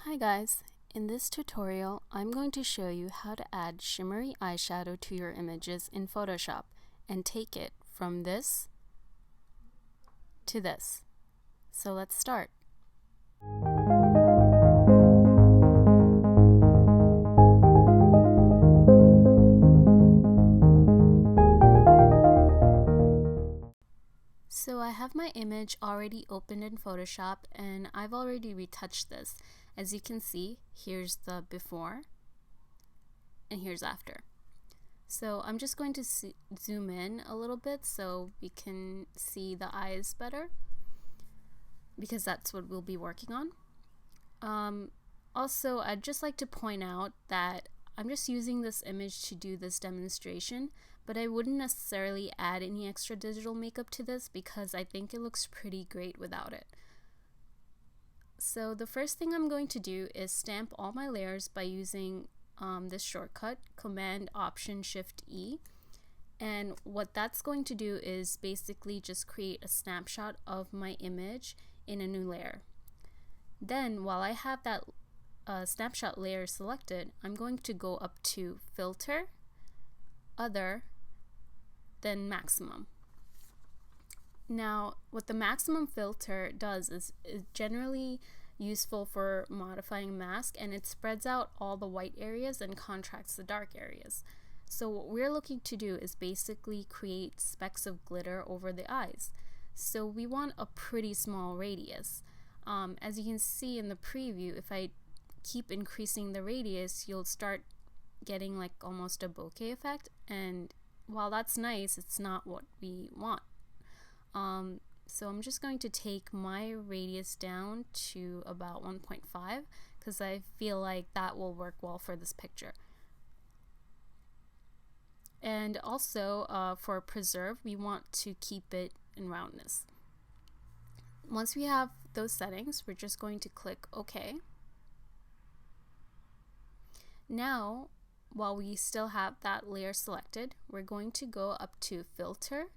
Hi guys, in this tutorial I'm going to show you how to add shimmery eyeshadow to your images in Photoshop and take it from this to this. So let's start. So I have my image already opened in Photoshop and I've already retouched this. As you can see, here's the before and here's after. So I'm just going to zoom in a little bit so we can see the eyes better, because that's what we'll be working on. Also, I'd just like to point out that I'm just using this image to do this demonstration, but I wouldn't necessarily add any extra digital makeup to this because I think it looks pretty great without it. So the first thing I'm going to do is stamp all my layers by using this shortcut, Command-Option-Shift-E. And what that's going to do is basically just create a snapshot of my image in a new layer. Then while I have that snapshot layer selected, I'm going to go up to Filter, Other, then Maximum. Now what the maximum filter does is generally useful for modifying mask, and it spreads out all the white areas and contracts the dark areas. So what we're looking to do is basically create specks of glitter over the eyes. So we want a pretty small radius. As you can see in the preview, if I keep increasing the radius, you'll start getting like almost a bokeh effect, and while that's nice, it's not what we want. So I'm just going to take my radius down to about 1.5 because I feel like that will work well for this picture. And also for preserve, we want to keep it in roundness. Once we have those settings, we're just going to click OK. Now, while we still have that layer selected, we're going to go up to Filter,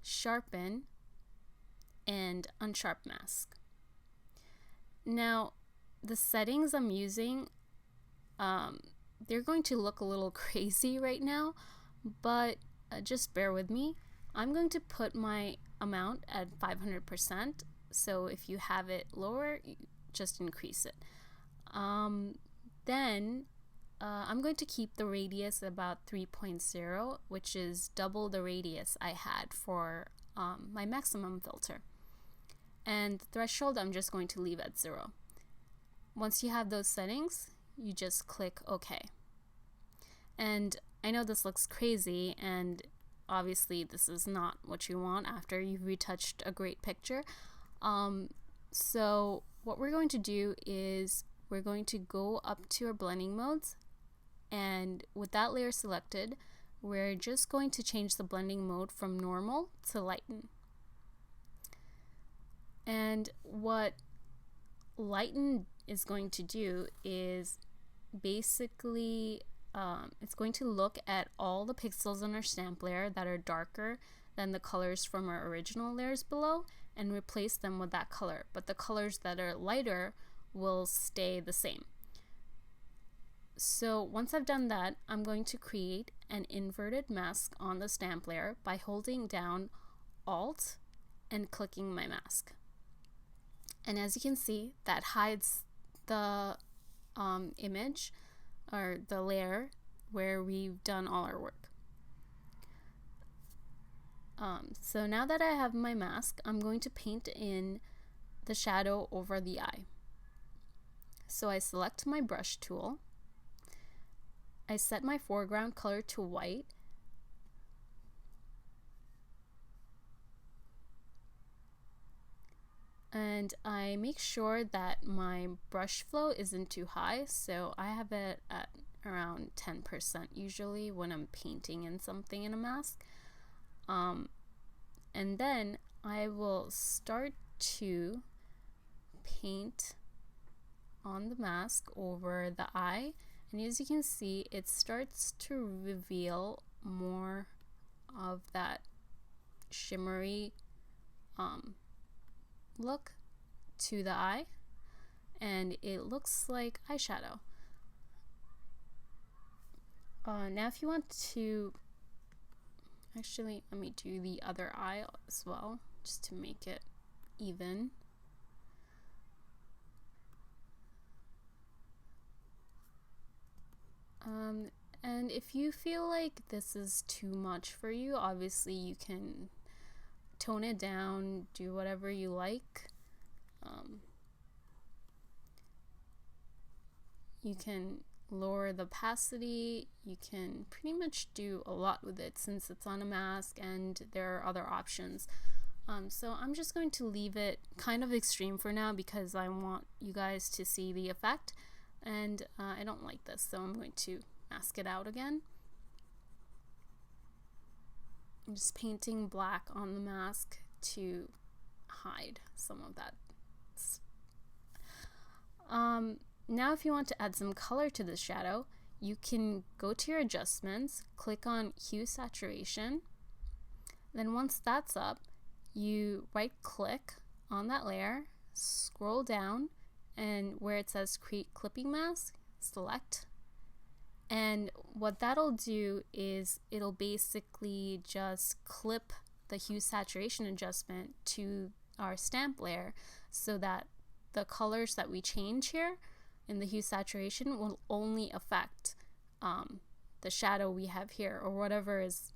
Sharpen, and Unsharp Mask. Now, the settings I'm using, they're going to look a little crazy right now, but just bear with me. I'm going to put my amount at 500%, so if you have it lower, just increase it. Then I'm going to keep the radius about 3.0, which is double the radius I had for my maximum filter. And the threshold I'm just going to leave at 0. Once you have those settings, you just click OK. And I know this looks crazy, and obviously this is not what you want after you've retouched a great picture. So what we're going to do is we're going to go up to our blending modes, and with that layer selected, we're just going to change the blending mode from normal to lighten. And what lighten is going to do is basically it's going to look at all the pixels on our stamp layer that are darker than the colors from our original layers below and replace them with that color, but the colors that are lighter will stay the same. So once I've done that, I'm going to create an inverted mask on the stamp layer by holding down Alt and clicking my mask. And as you can see, that hides the image or the layer where we've done all our work. So now that I have my mask, I'm going to paint in the shadow over the eye. So I select my brush tool. I set my foreground color to white. And I make sure that my brush flow isn't too high, so I have it at around 10% usually when I'm painting in something in a mask. And then I will start to paint on the mask over the eye, and as you can see, it starts to reveal more of that shimmery look to the eye. and it looks like eyeshadow. Now if you want to, actually let me do the other eye as well, just to make it even. And if you feel like this is too much for you, obviously you can tone it down, do whatever you like. You can lower the opacity, you can pretty much do a lot with it since it's on a mask and there are other options. So I'm just going to leave it kind of extreme for now because I want you guys to see the effect, and I don't like this, so I'm going to mask it out again. I'm just painting black on the mask to hide some of that. Now if you want to add some color to the shadow, you can go to your adjustments, click on hue saturation, then once that's up, you right click on that layer, scroll down, and where it says create clipping mask, select. And what that'll do is it'll basically just clip the hue saturation adjustment to our stamp layer so that the colors that we change here in the hue saturation will only affect the shadow we have here, or whatever is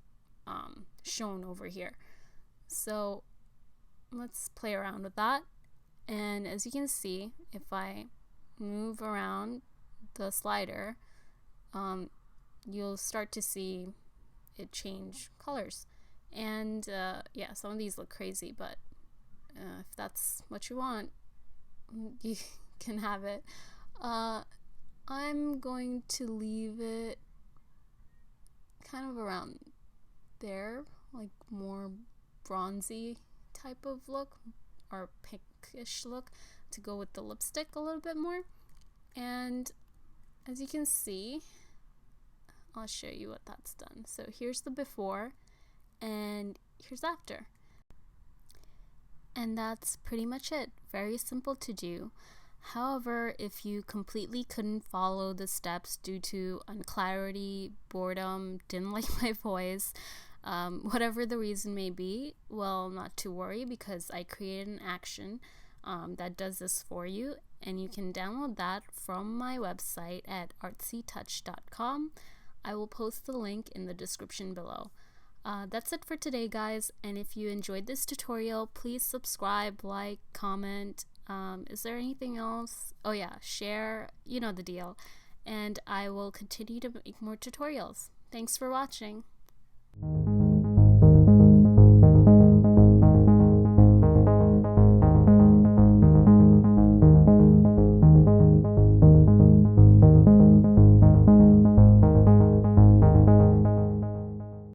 shown over here. So let's play around with that. And as you can see, if I move around the slider, you'll start to see it change colors. And yeah, some of these look crazy, but if that's what you want, you can have it. I'm going to leave it kind of around there, like more bronzy type of look, or pinkish look, to go with the lipstick a little bit more. And as you can see, I'll show you what that's done. So here's the before and here's after. And that's pretty much it. Very simple to do. However, if you completely couldn't follow the steps due to unclarity, boredom, didn't like my voice, whatever the reason may be, well, not to worry, because I created an action that does this for you, and you can download that from my website at artsytouch.com. I will post the link in the description below. That's it for today, guys, and if you enjoyed this tutorial, please subscribe, like, comment. Is there anything else? Oh yeah, share, you know the deal. And I will continue to make more tutorials. Thanks for watching.